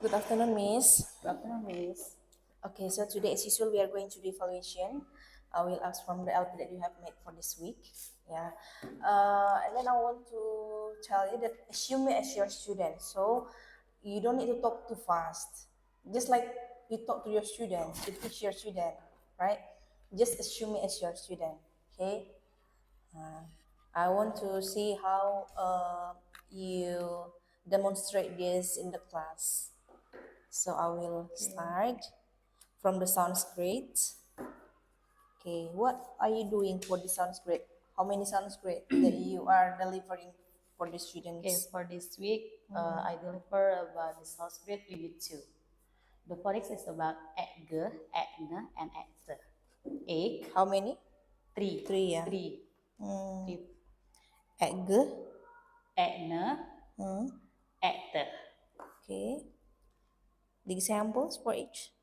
Good afternoon, Miss. Good afternoon, Miss. Okay, so today, as usual, we are going to do evaluation. I will ask from the LP that you have made for this week. Yeah. And then I want to tell you that assume me as your student. So you don't need to talk too fast. Just like you talk to your student, you teach your student, right? Just assume me as your student. Okay. I want to see how you demonstrate this in the class. So I will start from the Sanskrit. Okay, what are you doing for the Sanskrit? How many Sanskrit that you are delivering for the Okay, students? for this week, I deliver about the Sanskrit Unit 2. The phonics is about egg, egna, and egg. Egg, How many? three. Three, yeah. Three. Three. Egg. Egna, Hmm. egg. Okay. The examples for each.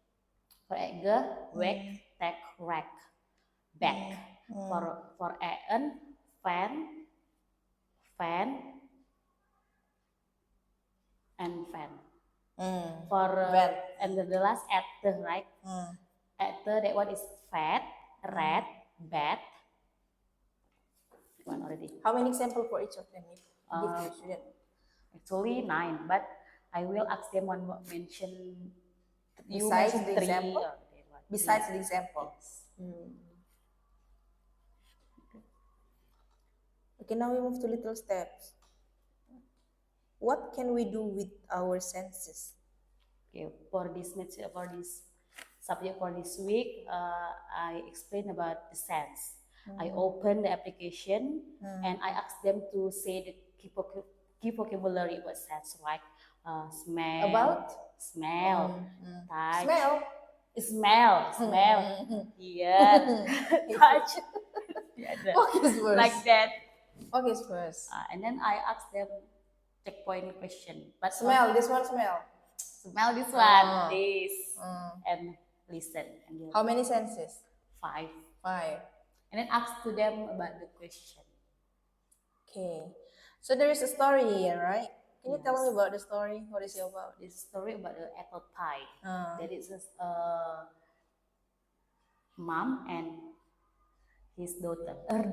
For egg, wake, take, rack, back. For egg, fan, fan, and fan. For Van. and the last actor, right? Actor, that one is fat, rat, bat. One already. How many examples for each of them? If you give to the student. Actually 9, but I will ask them one more mention. You Besides mentioned the 3. example? Okay, one. Besides the example. Yes. Okay, now we move to little steps. What can we do with our senses? Okay, for this subject for this week, I explain about the sense. I open the application and I ask them to say the key vocabulary about sense, like smell, About? smell, touch, Smell. yeah, touch, yeah, Focus first. like that. Focus first. And then I ask them checkpoint question. But Smell, this one smell. smell this one, this, and listen. And How many senses? 5. 5. And then ask to them about the question. Okay. So there is a story here, right? Can you tell me about the story? What is it about? This story about the apple pie. That is a mom and his daughter, her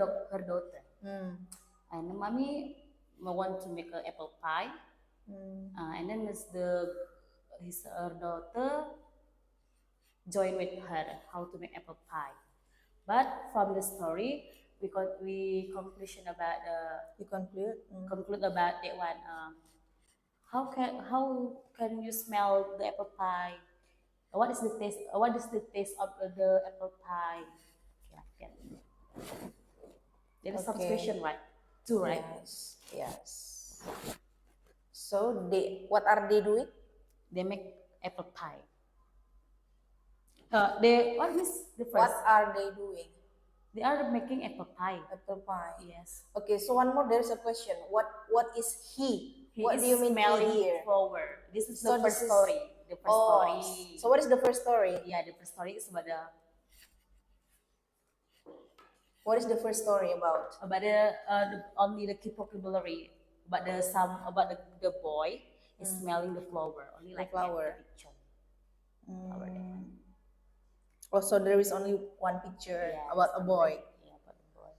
daughter. And the mommy want to make an apple pie. And then her daughter join with her how to make apple pie. But from the story, we conclusion about You conclude? conclude about that one. How can you smell the apple pie? What is the taste? What is the taste of the apple pie? Yeah. There is some Okay. question, right? 2, right? Yes. So what are they doing? They make apple pie. What is the first? What are they doing? They are making apple pie. Apple pie. Yes. Okay, so one more, there's a question. What is he? What Is do you mean smelling he here? flower. This is So the this first is- story. The first story. So what is the first story? Yeah, the first story is about What is the first story about? only the key vocabulary. But the boy is smelling the flower. Only like flower. the picture. Flower there. Oh, so there is only one picture about a boy. Yeah, about the boy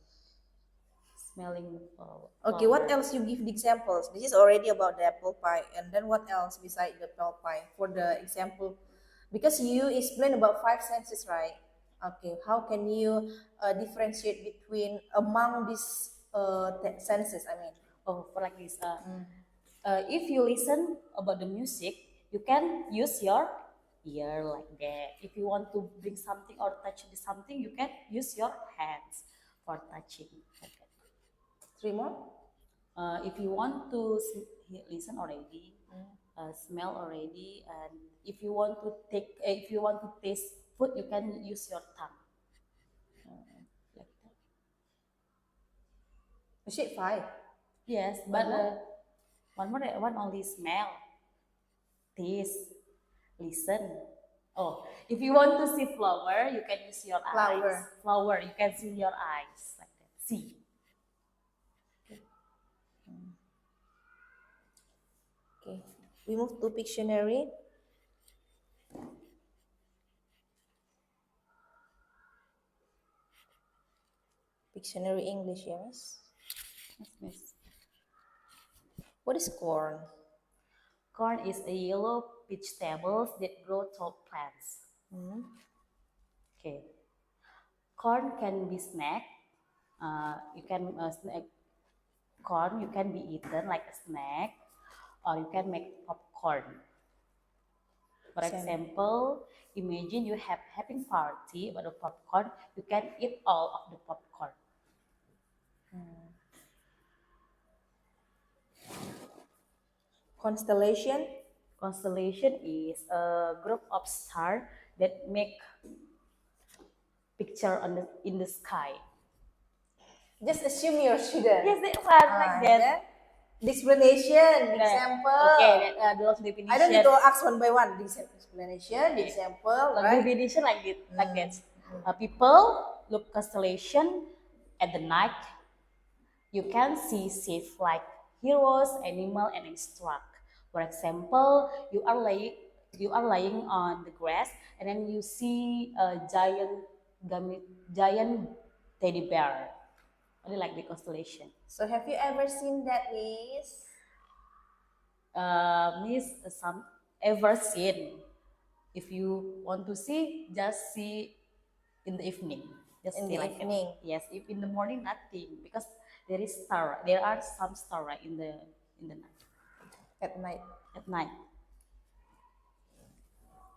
smelling the flower. Okay, what else you give the examples? This is already about the apple pie, and then what else beside the apple pie for the example? Because you explained about 5 senses, right? Okay, how can you differentiate between among these senses? I mean, Oh, for like this. If you listen about the music, you can use your ear like that. If you want to bring something or touch something, you can use your hands for touching. Like that. 3 more. If you want to listen already, smell already, and if you want to taste food, you can use your tongue. Like that. You said 5. Yes, but one more, that one only smell, taste, listen. Oh, if you want to see flower, you can use your eyes. Flower, you can see your eyes like that. See. Okay, we move to Pictionary. Dictionary English, ya, Miss. Yes, Miss. What is corn? Corn is a yellow vegetables that grow tall plants. Okay. Corn can be snack. You can snack corn. You can be eaten like a snack, or you can make popcorn. For Same. example, imagine you have having party about the popcorn. You can eat all of the popcorn. Constellation? Constellation is a group of stars that make picture in the sky. Just assume you're a student. Yes, they are like that. Then the explanation, the example. Okay, the long definition. I don't need to ask one by one. The explanation, the example, Long right? definition like that. People look constellation at the night. You can see safe like heroes, animal, and instruct. For example, you are lying on the grass, and then you see a giant teddy bear. Only like the constellation. So have you ever seen that, Miss? Miss, some ever seen? If you want to see, just see in the evening. Just In see the like that. evening. Yes, if in the morning nothing because there is star. There are some star in the night. At night. At night.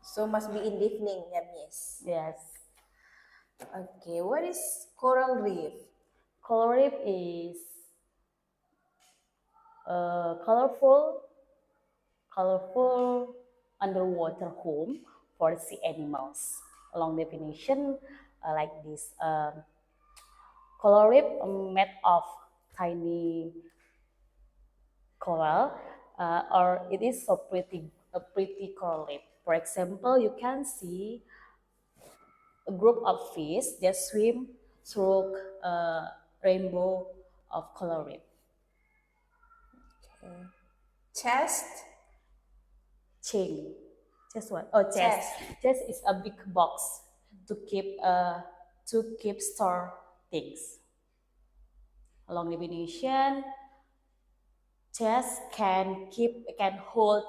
So must be in the evening, yeah, Miss. Yes. Okay, what is coral reef? Coral reef is a colorful underwater home for sea animals. A long definition like this. Coral reef made of tiny coral, or it is a pretty coral reef. For example, you can see a group of fish that swim through a rainbow of coral reef. Okay. Chest? Chest what? Oh, chest. Chest is a big box to keep store things. Along definition, chest can hold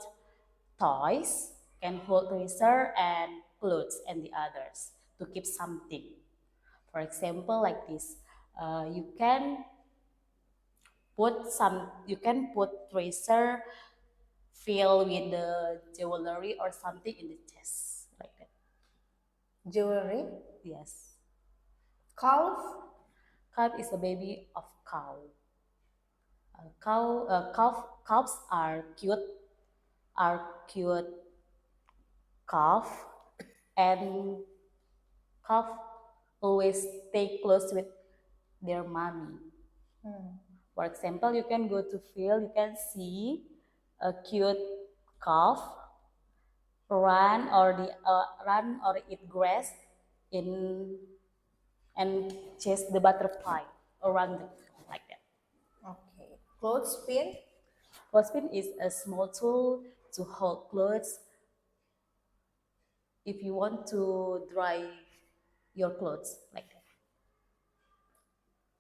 toys, can hold treasure and clothes and the others to keep something. For example, like this, you can put treasure filled with the jewelry or something in the chest like that. Jewelry? Yes. Calf? Calf is a baby of cow. Calves are cute calf, and calf always stay close with their mommy. For example, you can go to field, you can see a cute calf run or eat grass and chase the butterfly around them like that. Okay. Clothespin? Clothespin is a small tool to hold clothes if you want to dry your clothes like that.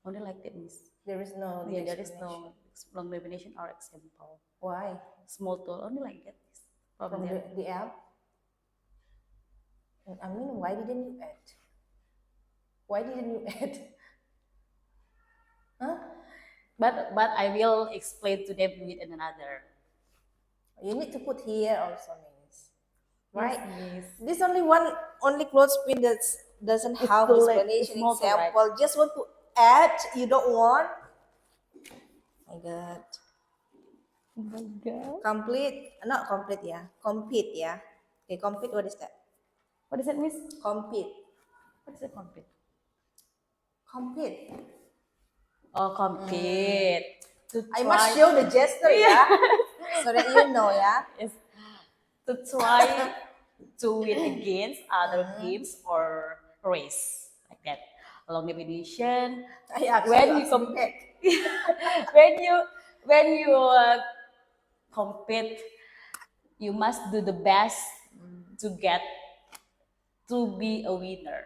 Only like that, Miss. There is no There is no long definition or example. Why? Small tool, only like that. Miss. From the app? I mean, why didn't you add? Why didn't you add? Huh? But I will explain to them with another. You need to put here also, Miss. Right? Yes, This only clothespin that doesn't have too late. explanation It's more too late. example. Just want to add, you don't want. My God. Oh my God. Complete, not complete, yeah. Compete, yeah. Okay, compete. What is that? What is it, Miss? Compete. What is it, compete? Compete. Oh, compete. I must show the gesture, yeah, so that you know, yeah. Is to try to win against other games or race like that. Along definition, when you compete, when you compete, you must do the best to be a winner.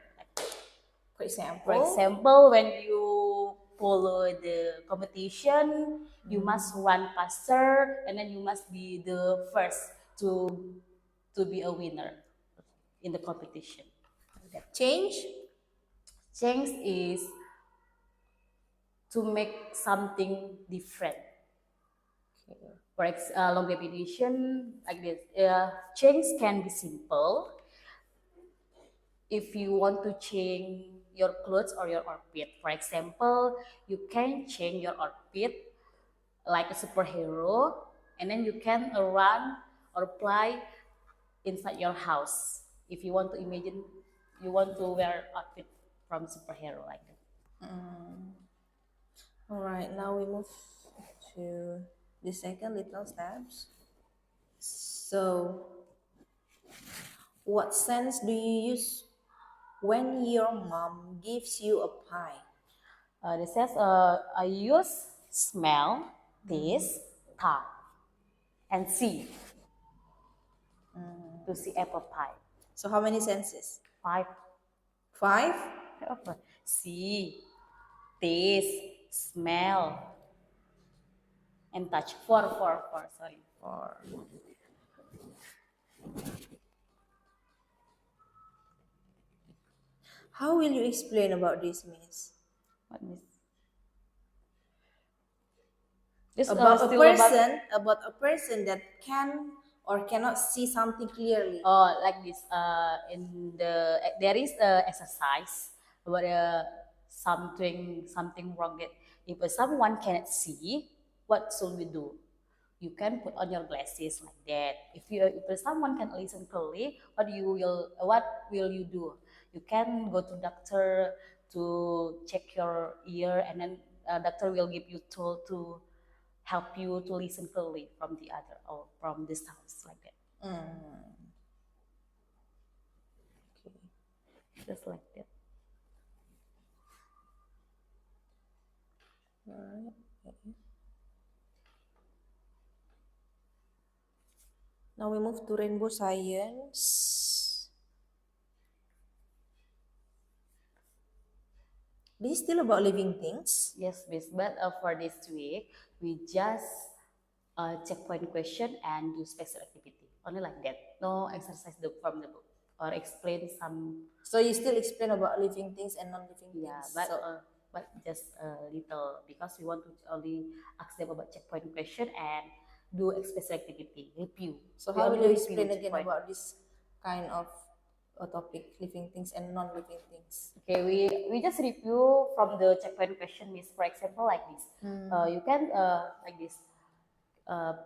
For example, For example, when you follow the competition, you must run faster, and then you must be the first to be a winner in the competition. Change? Change is to make something different. For long definition like this, change can be simple. If you want to change your clothes or your outfit, for example, you can change your outfit like a superhero, and then you can run or play inside your house. If you want to imagine, you want to wear outfit from superhero like that. All right, now we move to the second little steps. So, what sense do you use when your mom gives you a pie? This says I use smell, taste, touch, and see to see apple pie. So, how many senses? 5. 5? See, taste, smell, and touch. 4. Sorry. 4. How will you explain about this, Miss? What is this? About a person that can or cannot see something clearly. Oh, like this. In the there is a exercise about something wrong. That if someone cannot see, what should we do? You can put on your glasses like that. If someone can listen clearly, what will you do? You can go to doctor to check your ear, and then doctor will give you tool to help you to listen clearly from the other or from the sounds like that. Okay. Just like that. Alright. Okay. Now we move to rainbow science. This is still about living things. Yes, miss. But for this week, we just checkpoint question and do special activity. Only like that. No exercise from the book or explain some. So you still explain about living things and non-living Yeah, things. but just a little because we want to only ask them about checkpoint question and do a special activity review. So We how only will you review explain again checkpoint. about this kind of a topic, living things and non-living things? Okay, we just review from the checkpoint question, Miss. For example, like this. You can like this.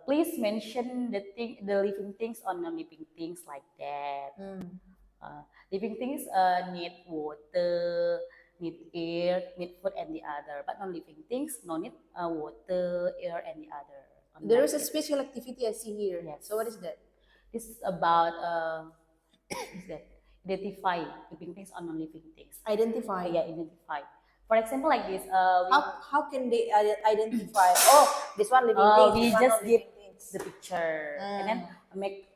Please mention the living things or non-living things like that. Living things need water, need air, need food, and the other. But non-living things no need water, air, and the other. There is a special activity I see here. Yes. So what is that? This is about is that identify living things or non-living things. Identify. Yeah, identify. For example, like this. How can they identify? Oh, this one living things. We This one just give non-living things. the picture and then make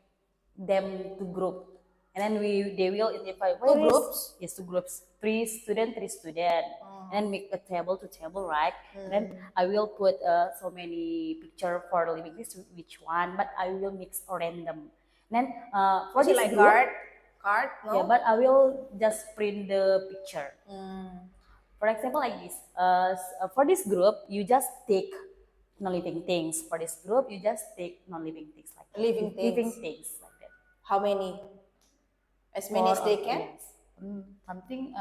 them to group, and then they will identify groups? Yes, 2 groups, 3 student, 3 student, and then make a table to table, right? And then I will put so many picture for the living things, which one, but I will mix random. And then for Is it this like group, card? No. yeah, but I will just print the picture. For example, like this. For this group, you just take non-living things. For this group, you just take non-living things like that. Living things. Living things like that. How many? As many as they can. Yes. Something.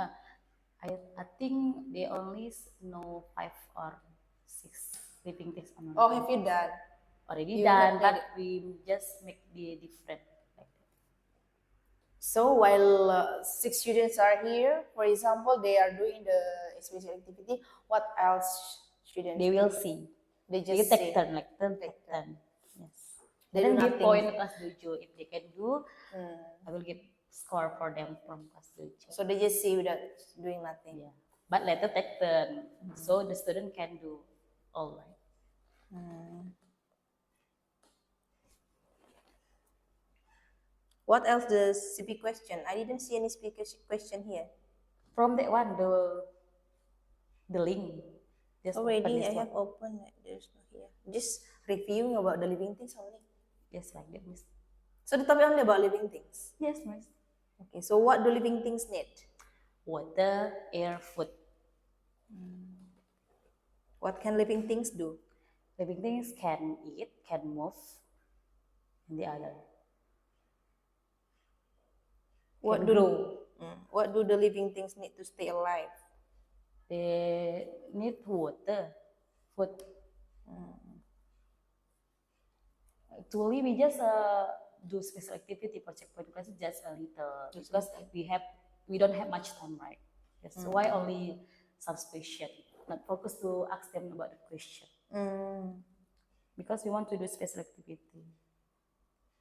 I think they only know 5 or 6 living things. Oh, have you done? Already You done, have but done we just make the different. Like that. So while 6 students are here, for example, they are doing the special activity. What else students? They will see. They They just take say. turn, like turn, Take take turn. Yes. They Then do give nothing. point to class dojo. If they can do, I will give score for them from class dojo. So they just see without doing nothing. Yeah. But later take turn, so the student can do all right. What else the CP question? I didn't see any speaker question here. From that one, the link. Just Already open I this one. have opened it. There's no here. Just reviewing about the living things only. Yes, like that, Miss. So the topic only about living things. Yes, Miss. Okay, so what do living things need? Water, air, food. What can living things do? Living things can eat, can move, and the other. What Can do grow. what do the living things need to stay alive? They need water, food. Actually, we just do special activity for checkpoint class just a little because we don't have much time, right? That's why only some question, not focus to ask them about the question because we want to do special activity.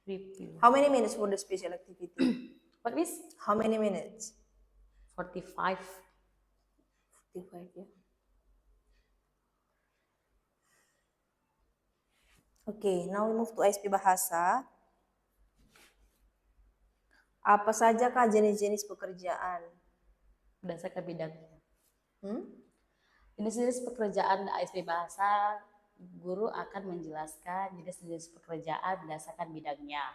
Review. How many minutes for the special activity? What is How many minutes? 45? 45, ya. Okay, now we move to ISP Bahasa. Apa saja kah jenis-jenis pekerjaan? Berdasarkan bidangnya. Hmm? Jenis-jenis pekerjaan ASP Bahasa, guru akan menjelaskan jenis-jenis pekerjaan berdasarkan bidangnya.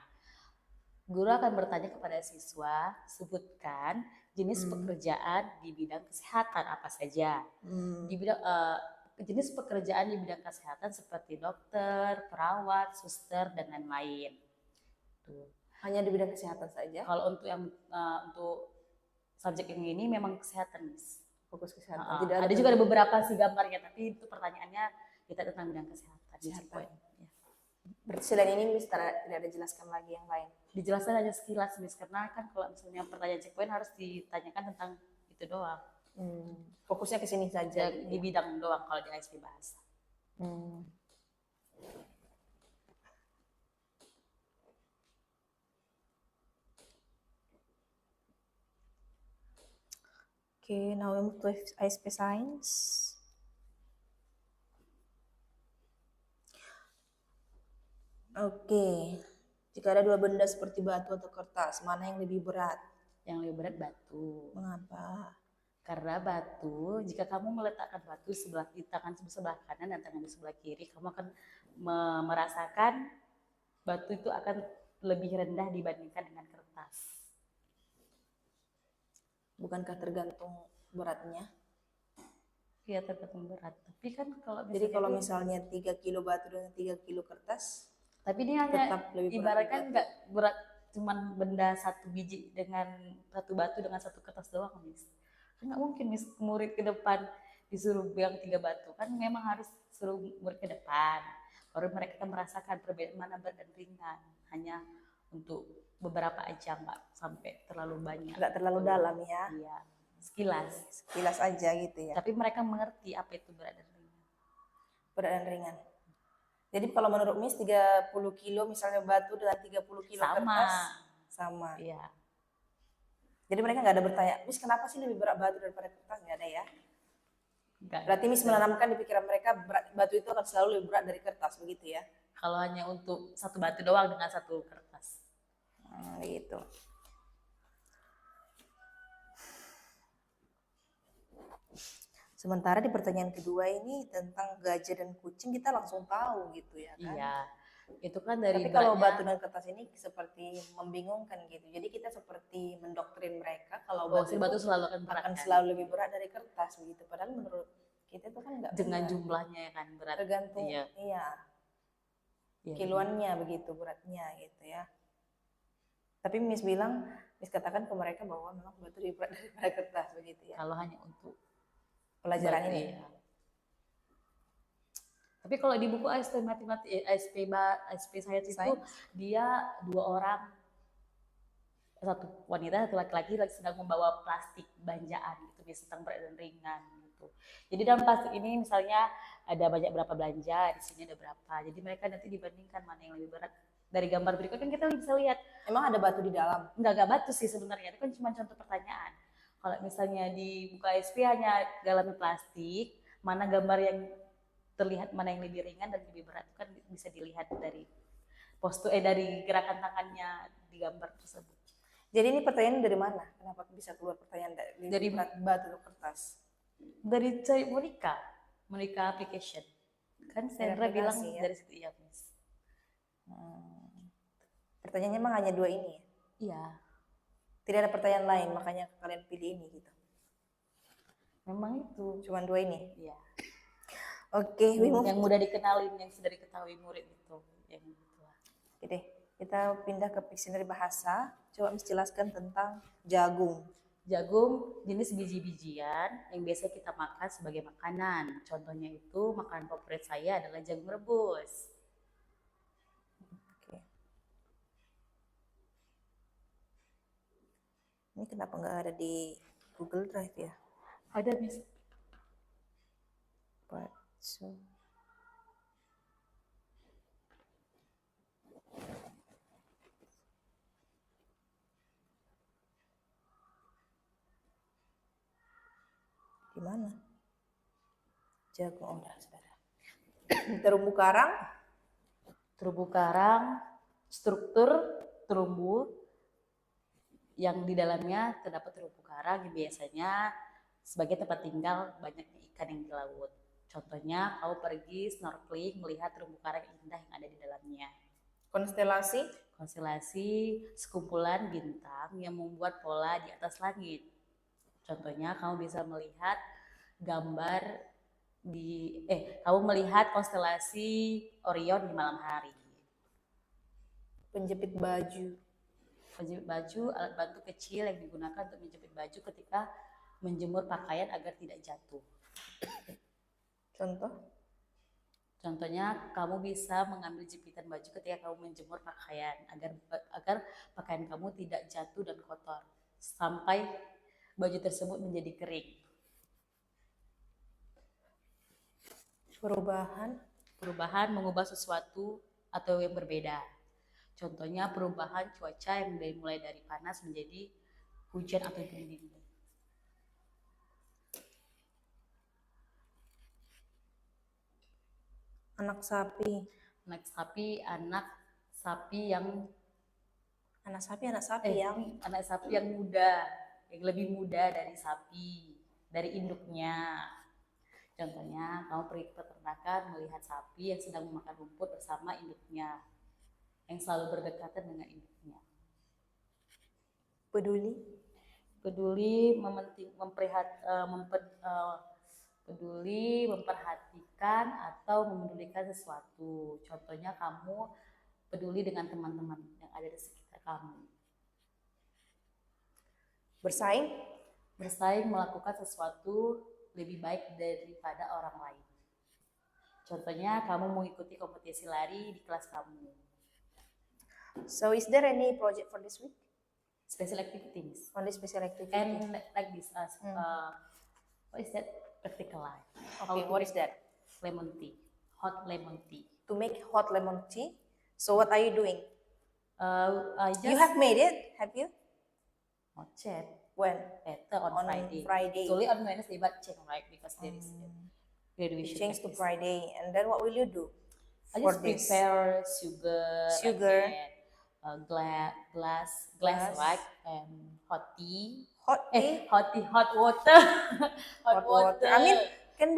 Guru akan bertanya kepada siswa, sebutkan jenis pekerjaan di bidang kesehatan apa saja. Di bidang jenis pekerjaan di bidang kesehatan seperti dokter, perawat, suster, dan lain-lain. Tuh. Hanya di bidang kesehatan saja? Kalau untuk yang untuk subjek yang ini memang kesehatan, Miss. Fokus kesehatan. Tidak ada juga ada beberapa sih gambarnya, tapi itu pertanyaannya kita tentang bidang kesehatan. Ya. Berarti selain ini Miss tidak ada jelaskan lagi yang lain? Dijelaskan hanya sekilas, Miss, karena kan kalau misalnya pertanyaan checkpoint harus ditanyakan tentang itu doang. Fokusnya ke sini saja di bidang doang kalau di ASP Bahasa. Okay, now we move to ISP Science. Okay, jika ada dua benda seperti batu atau kertas, mana yang lebih berat? Yang lebih berat batu. Mengapa? Karena batu, jika kamu meletakkan batu di tangan sebelah kanan dan tangan di sebelah kiri, kamu akan merasakan batu itu akan lebih rendah dibandingkan dengan kertas. Bukankah tergantung beratnya? Iya, tergantung berat. Tapi kan kalau jadi kalau misalnya 3 kilo batu dengan 3 kilo kertas, tapi ini hanya ibaratkan nggak berat cuman benda satu biji dengan satu batu dengan satu kertas doang, Miss. Nggak mungkin Miss murid ke depan disuruh pegang 3 batu, kan memang harus suruh murid ke depan baru mereka akan merasakan perbedaan mana berat dan ringan, hanya untuk beberapa aja, nggak sampai terlalu banyak, nggak terlalu dalam ya. Iya, sekilas aja gitu ya, tapi mereka mengerti apa itu berat dan ringan. Jadi kalau menurut Miss 30 kilo misalnya batu dengan 30 kilo kertas sama. Iya. Jadi mereka nggak ada bertanya, Miss kenapa sih lebih berat batu daripada kertas? Nggak ada ya? Berarti Miss menanamkan di pikiran mereka batu itu akan selalu lebih berat dari kertas, begitu ya? Kalau hanya untuk satu batu doang dengan satu kertas. Gitu. Sementara di pertanyaan kedua ini tentang gajah dan kucing kita langsung tahu gitu ya kan? Iya. Itu kan dari tapi kalau batu dan kertas ini seperti membingungkan gitu. Jadi kita seperti mendoktrin mereka kalau batu selalu akan selalu lebih berat dari kertas begitu. Padahal menurut kita itu kan enggak dengan berat. Jumlahnya kan berat. Tergantung iya. Kiloannya begitu beratnya gitu ya. Tapi Miss katakan ke mereka bahwa memang batu lebih berat daripada kertas begitu ya. Kalau hanya untuk pelajaran ini. Ya. Tapi kalau di buku ASP matematik, ASP Science itu dia 2 orang, satu wanita, satu laki-laki sedang membawa plastik banjaan gitu, tentang berat dan ringan gitu. Jadi dalam plastik ini misalnya ada banyak berapa belanja, di sini ada berapa. Jadi mereka nanti dibandingkan mana yang lebih berat. Dari gambar berikut kan kita bisa lihat. Emang ada batu di dalam? Enggak batu sih sebenarnya, itu kan cuma contoh pertanyaan. Kalau misalnya di buku ASP hanya dalamnya plastik, mana gambar yang terlihat mana yang lebih ringan dan lebih berat kan bisa dilihat dari postur dari gerakan tangannya di gambar tersebut. Jadi ini pertanyaan dari mana? Kenapa bisa keluar pertanyaan dari berat batu atau kertas? Dari Cari Monica. Monica application. Kan Dari Sandra bilang aplikasi, ya? dari situ ya, Miss. Pertanyaannya emang hanya 2 ini ya? Iya, Tidak ada pertanyaan lain, makanya kalian pilih ini gitu. memang itu. Cuman 2 ini. Iya. Oke, we move. Yang mudah dikenalin, yang sudah diketahui murid itu. Yang itulah. Oke deh, kita pindah ke dictionary bahasa. Coba Miss jelaskan tentang jagung. Jagung jenis biji-bijian yang biasa kita makan sebagai makanan. Contohnya itu makanan favorit saya adalah jagung rebus. Oke. Ini kenapa nggak ada di Google Drive ya? Ada, Miss. So. Di mana? Jagung, oh udah, sudah. Terumbu karang. Terumbu karang, struktur terumbu yang di dalamnya terdapat terumbu karang yang biasanya sebagai tempat tinggal banyaknya ikan yang di laut. Contohnya, kamu pergi snorkeling melihat terumbu karang indah yang ada di dalamnya. Konstelasi. Konstelasi sekumpulan bintang yang membuat pola di atas langit. Contohnya, kamu bisa melihat gambar kamu melihat konstelasi Orion di malam hari. Penjepit baju. Penjepit baju alat bantu kecil yang digunakan untuk menjepit baju ketika menjemur pakaian agar tidak jatuh. Contoh? Contohnya, kamu bisa mengambil jepitan baju ketika kamu menjemur pakaian agar pakaian kamu tidak jatuh dan kotor sampai baju tersebut menjadi kering. Perubahan mengubah sesuatu atau yang berbeda. Contohnya perubahan cuaca yang mulai dari panas menjadi hujan atau dingin. Anak sapi. Anak sapi yang muda, yang lebih muda dari sapi, dari induknya. Contohnya, kamu pergi ke peternakan melihat sapi yang sedang memakan rumput bersama induknya, yang selalu berdekatan dengan induknya. Peduli memperhatikan atau memedulikan sesuatu. Contohnya, kamu peduli dengan teman-teman yang ada di sekitar kamu. Bersaing melakukan sesuatu lebih baik daripada orang lain. Contohnya, kamu mengikuti kompetisi lari di kelas kamu. So, is there any project for this week? Special activities. Only special activity. And like this, what is that? Practical life. Okay, what is that? Lemon tea, hot lemon tea. To make hot lemon tea. So, what are you doing? You You have made it, have you? not yet. When? Better on Friday. Friday. Actually on Wednesday, but change right because there is graduation. Change to practice. Friday, and then what will you do? I for just this? prepare sugar, Sugar. glass, Glass. right, and hot tea. Hot tea. Hot water. Hot water. I mean, can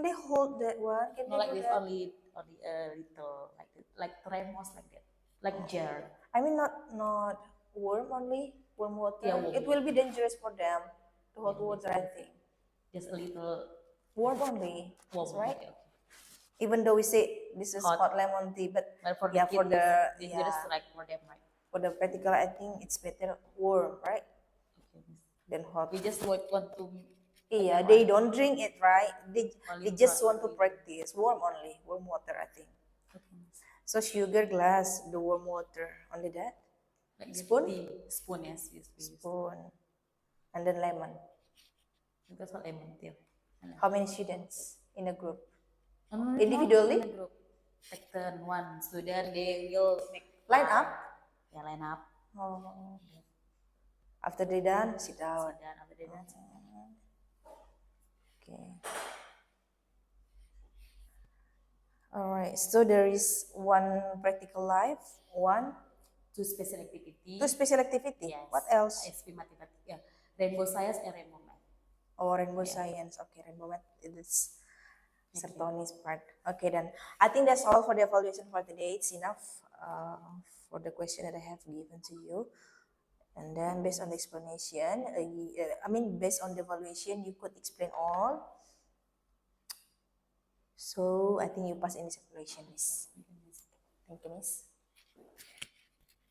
they hold that one? Can no, they like do this, that? only a little, like thermos, like that, like jar. I mean, not warm only, warm water. Yeah, warm It will be dangerous for them. The hot water, I think. Just a little Warm only. warm, That's right. okay. Even though we say this is hot lemon tea, but But for yeah, the for kids, the it's just like for them, right? for the practical, I think it's better warm, right? Okay. Than hot. We just want to. Yeah, they don't drink it, right? They Only just try- want to practice warm only, warm water, I think. Okay. So sugar glass, the warm water, only that. Like Spoon? Spoon, yes, yes, please. Spoon, and then lemon. Because what lemon tea. How many students in a group? No, Individually? not in a group. Like turn one student, they will make Line up? Yeah, line up. Oh. After they done, sit down. Sit down after they done. Okay. All right. So there is one practical life, Two special activity. two special activity. Yes. What else? SP matematika. Yeah. Rainbow science and rainbow math. Oh, rainbow science. Okay, rainbow math. It is Sertoni's part. Okay, then I think that's all for the evaluation for today. It's enough for the question that I have given to you. And then based on the explanation, based on the evaluation, you could explain all. So I think you pass in this evaluation, Miss. Thank you, Miss.